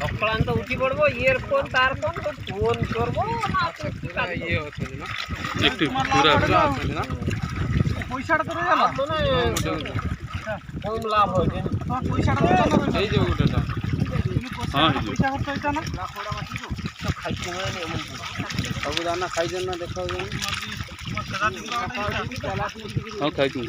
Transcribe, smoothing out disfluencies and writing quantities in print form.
অক্লান্ত উঠি পড়বো ইয়ের ফোন তার ফোন তো ফোন করবো একটু পয়সাটা তো কম লাভ হয়েছে এই যে ওটা পয়সা করতে হইতো না সাবুদানা খাইছেন না দেখা খাইছি